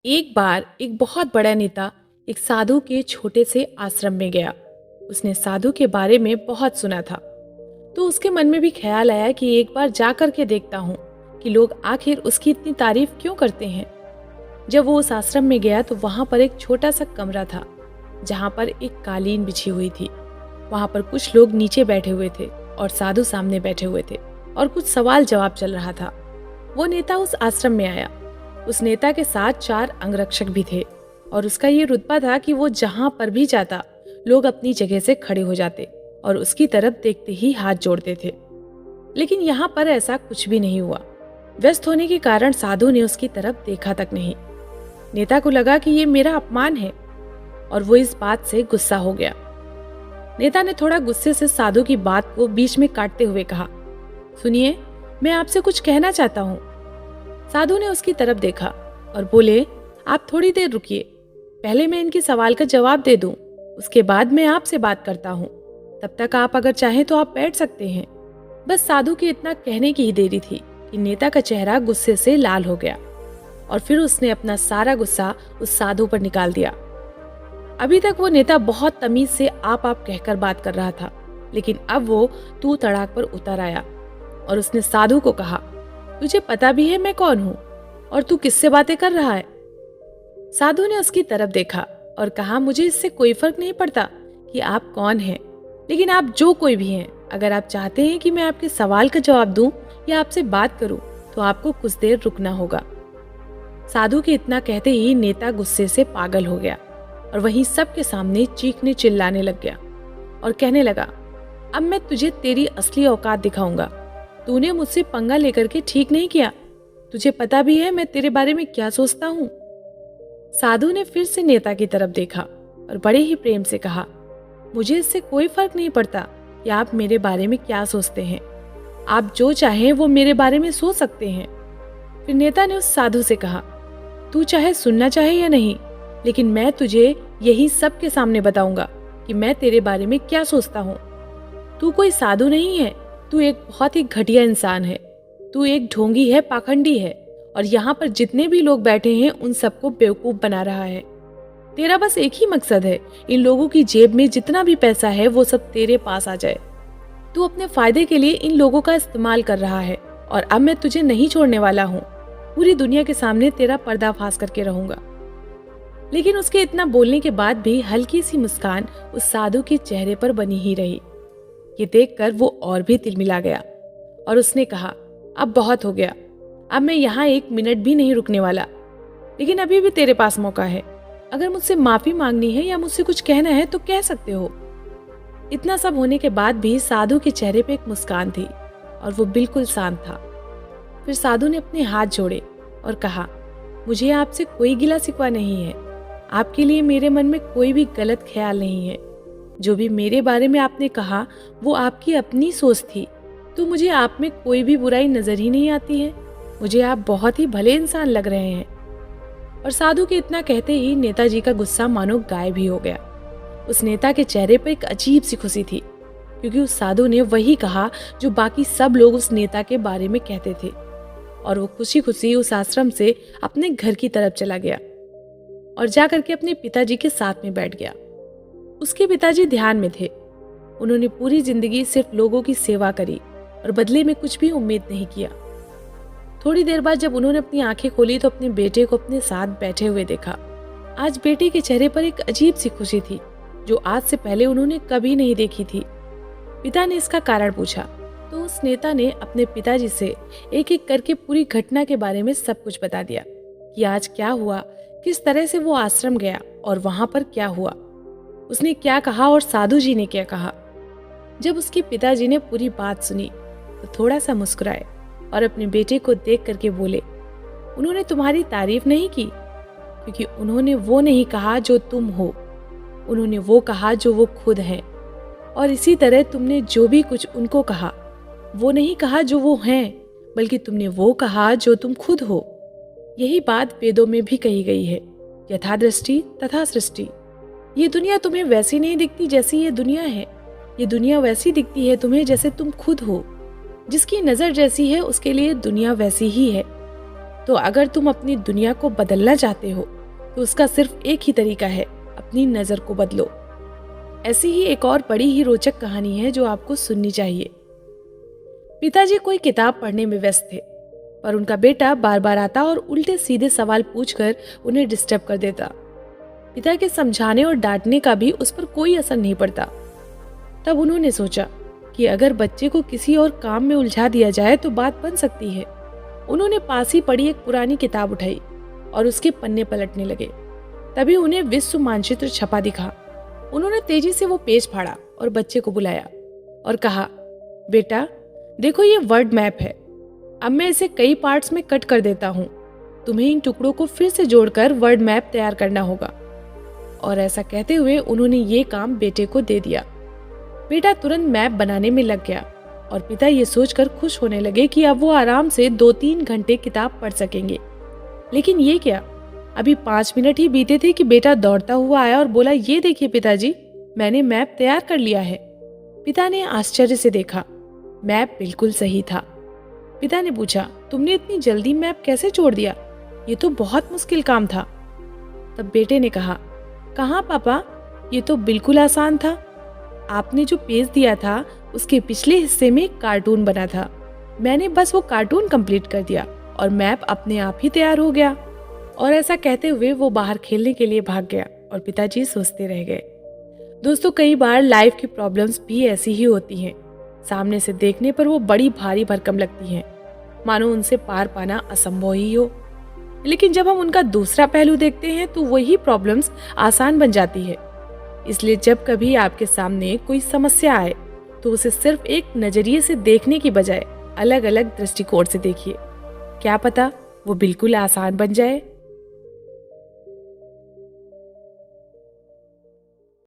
एक बार एक बहुत बड़ा नेता एक साधु के छोटे से आश्रम में गया। उसने साधु के बारे में बहुत सुना था, तो उसके मन में भी ख्याल आया कि एक बार जा कर के देखता हूँ कि लोग आखिर उसकी इतनी तारीफ क्यों करते हैं। जब वो उस आश्रम में गया तो वहां पर एक छोटा सा कमरा था जहां पर एक कालीन बिछी हुई थी। वहां पर कुछ लोग नीचे बैठे हुए थे और साधु सामने बैठे हुए थे और कुछ सवाल जवाब चल रहा था। वो नेता उस आश्रम में आया। उस नेता के साथ 4 अंगरक्षक भी थे और उसका ये रुतबा था कि वो जहां पर भी जाता लोग अपनी जगह से खड़े हो जाते और उसकी तरफ देखते ही हाथ जोड़ते थे। लेकिन यहाँ पर ऐसा कुछ भी नहीं हुआ। व्यस्त होने के कारण साधु ने उसकी तरफ देखा तक नहीं। नेता को लगा कि ये मेरा अपमान है और वो इस बात से गुस्सा हो गया। नेता ने थोड़ा गुस्से से साधु की बात को बीच में काटते हुए कहा, सुनिए, मैं आपसे कुछ कहना चाहता हूँ। साधु ने उसकी तरफ देखा और बोले, आप थोड़ी देर रुकिए, पहले मैं इनके सवाल का जवाब दे दूं, उसके बाद मैं आपसे बात करता हूँ। तब तक आप अगर चाहें तो आप बैठ सकते हैं। बस साधु के इतना कहने की ही देरी थी कि नेता का चेहरा गुस्से से लाल हो गया और फिर उसने अपना सारा गुस्सा उस साधु पर निकाल दिया। अभी तक वो नेता बहुत तमीज से आप कहकर बात कर रहा था, लेकिन अब वो तू तड़ाक पर उतर आया और उसने साधु को कहा, तुझे पता भी है मैं कौन हूँ और तू किससे बातें कर रहा है? साधु ने उसकी तरफ देखा और कहा, मुझे इससे कोई फर्क नहीं पड़ता कि आप कौन हैं, लेकिन आप जो कोई भी हैं, अगर आप चाहते हैं कि मैं आपके सवाल का जवाब दूं या आपसे बात करूं तो आपको कुछ देर रुकना होगा। साधु के इतना कहते ही नेता गुस्से से पागल हो गया और वहीं सबके सामने चीखने चिल्लाने लग गया और कहने लगा, अब मैं तुझे तेरी असली औकात दिखाऊंगा। तूने मुझसे पंगा लेकर के ठीक नहीं किया। तुझे पता भी है मैं तेरे बारे में क्या सोचता हूँ। साधु ने फिर से नेता की तरफ देखा और बड़े ही प्रेम से कहा, मुझे इससे कोई फर्क नहीं पड़ता कि आप मेरे बारे में क्या सोचते हैं। आप जो चाहें वो मेरे बारे में सोच सकते हैं। फिर नेता ने उस साधु से कहा, तू चाहे सुनना चाहे या नहीं, लेकिन मैं तुझे यही सबके सामने बताऊंगा कि मैं तेरे बारे में क्या सोचता हूँ। तू कोई साधु नहीं है, तू एक बहुत ही घटिया इंसान है। तू एक ढोंगी है, पाखंडी है और यहाँ पर जितने भी लोग बैठे हैं उन सबको बेवकूफ बना रहा है। तेरा बस एक ही मकसद है, इन लोगों की जेब में जितना भी पैसा है वो सब तेरे पास आ जाए। तू अपने फायदे के लिए इन लोगों का इस्तेमाल कर रहा है और अब मैं तुझे नहीं छोड़ने वाला हूँ। पूरी दुनिया के सामने तेरा पर्दाफाश करके रहूंगा। लेकिन उसके इतना बोलने के बाद भी हल्की सी मुस्कान उस साधु के चेहरे पर बनी ही रही। ये देखकर वो और भी तिलमिला गया और उसने कहा, अब बहुत हो गया, अब मैं यहाँ 1 मिनट भी नहीं रुकने वाला। लेकिन अभी भी तेरे पास मौका है। अगर मुझसे माफी मांगनी है या मुझसे कुछ कहना है तो कह सकते हो। इतना सब होने के बाद भी साधु के चेहरे पे एक मुस्कान थी और वो बिल्कुल शांत था। फिर साधु ने अपने हाथ जोड़े और कहा, मुझे आपसे कोई गिला शिकवा नहीं है। आपके लिए मेरे मन में कोई भी गलत ख्याल नहीं है। जो भी मेरे बारे में आपने कहा वो आपकी अपनी सोच थी, तो मुझे आप में कोई भी बुराई नजर ही नहीं आती है। मुझे आप बहुत ही भले इंसान लग रहे हैं। और साधु के इतना कहते ही नेताजी का गुस्सा मानो गायब ही हो गया। उस नेता के चेहरे पर एक अजीब सी खुशी थी, क्योंकि उस साधु ने वही कहा जो बाकी सब लोग उस नेता के बारे में कहते थे। और वो खुशी खुशी उस आश्रम से अपने घर की तरफ चला गया और जाकर के अपने पिताजी के साथ में बैठ गया। उसके पिताजी ध्यान में थे। उन्होंने पूरी जिंदगी सिर्फ लोगों की सेवा करी और बदले में कुछ भी उम्मीद नहीं किया। थोड़ी देर बाद जब उन्होंने अपनी आंखें खोली तो अपने बेटे को अपने साथ बैठे हुए देखा। आज बेटे के चेहरे पर एक अजीब सी खुशी थी जो आज से पहले उन्होंने कभी नहीं देखी थी। पिता ने इसका कारण पूछा तो उस नेता ने अपने पिताजी से एक एक करके पूरी घटना के बारे में सब कुछ बता दिया कि आज क्या हुआ, किस तरह से वो आश्रम गया और वहां पर क्या हुआ, उसने क्या कहा और साधु जी ने क्या कहा। जब उसके पिताजी ने पूरी बात सुनी तो थोड़ा सा मुस्कुराए और अपने बेटे को देख करके बोले, उन्होंने तुम्हारी तारीफ नहीं की, क्योंकि उन्होंने वो नहीं कहा जो तुम हो, उन्होंने वो कहा जो वो खुद हैं। और इसी तरह तुमने जो भी कुछ उनको कहा वो नहीं कहा जो वो हैं, बल्कि तुमने वो कहा जो तुम खुद हो। यही बात वेदों में भी कही गई है, यथा दृष्टि तथा सृष्टि। ये दुनिया तुम्हें वैसी नहीं दिखती जैसी ये दुनिया है। ये दुनिया वैसी दिखती है तुम्हें जैसे तुम खुद हो। जिसकी नजर जैसी है उसके लिए दुनिया वैसी ही है। तो अगर तुम अपनी दुनिया को बदलना चाहते हो तो उसका सिर्फ एक ही तरीका है, अपनी नज़र को बदलो। ऐसी ही एक और बड़ी ही रोचक कहानी है जो आपको सुननी चाहिए। पिताजी कोई किताब पढ़ने में व्यस्त थे, पर उनका बेटा बार बार आता और उल्टे सीधे सवाल पूछकर उन्हें डिस्टर्ब कर देता। पिता के समझाने और डांटने का भी उस पर कोई असर नहीं पड़ता। तब उन्होंने सोचा कि अगर बच्चे को किसी और काम में उलझा दिया जाए तो बात बन सकती है। उन्होंने पास ही पड़ी एक पुरानी किताब उठाई और उसके पन्ने पलटने लगे। तभी उन्हें विश्व मानचित्र छपा दिखा। उन्होंने तेजी से वो पेज फाड़ा और बच्चे को बुलाया और कहा, बेटा देखो, ये वर्ल्ड मैप है। अब मैं इसे कई पार्ट्स में कट कर देता हूँ। तुम्हें इन टुकड़ों को फिर से जोड़कर वर्ल्ड मैप तैयार करना होगा। और ऐसा कहते हुए उन्होंने ये काम बेटे को दे दिया। बेटा तुरंत मैप बनाने में लग गया और पिता ये सोचकर खुश होने लगे कि अब वो आराम से 2-3 घंटे किताब पढ़ सकेंगे। लेकिन ये क्या, अभी 5 मिनट ही बीते थे कि बेटा दौड़ता हुआ आया और बोला, ये देखिए पिताजी, मैंने मैप तैयार कर लिया है। पिता ने आश्चर्य से देखा। मैप बिल्कुल सही था। पिता ने पूछा, तुमने इतनी जल्दी मैप कैसे जोड़ दिया? ये तो बहुत मुश्किल काम था। तब बेटे ने कहा, कहाँ पापा, ये तो बिल्कुल आसान था। आपने जो पेज दिया था उसके पिछले हिस्से में एक कार्टून बना था। मैंने बस वो कार्टून कंप्लीट कर दिया और मैप अपने आप ही तैयार हो गया। और ऐसा कहते हुए वो बाहर खेलने के लिए भाग गया और पिताजी सोचते रह गए। दोस्तों, कई बार लाइफ की प्रॉब्लम्स भी ऐसी ही होती हैं। सामने से देखने पर वो बड़ी भारी भरकम लगती हैं, मानो उनसे पार पाना असंभव ही हो। लेकिन जब हम उनका दूसरा पहलू देखते हैं तो वही प्रॉब्लम्स आसान बन जाती है। इसलिए जब कभी आपके सामने कोई समस्या आए तो उसे सिर्फ एक नजरिए से देखने की बजाय अलग अलग दृष्टिकोण से देखिए। क्या पता वो बिल्कुल आसान बन जाए।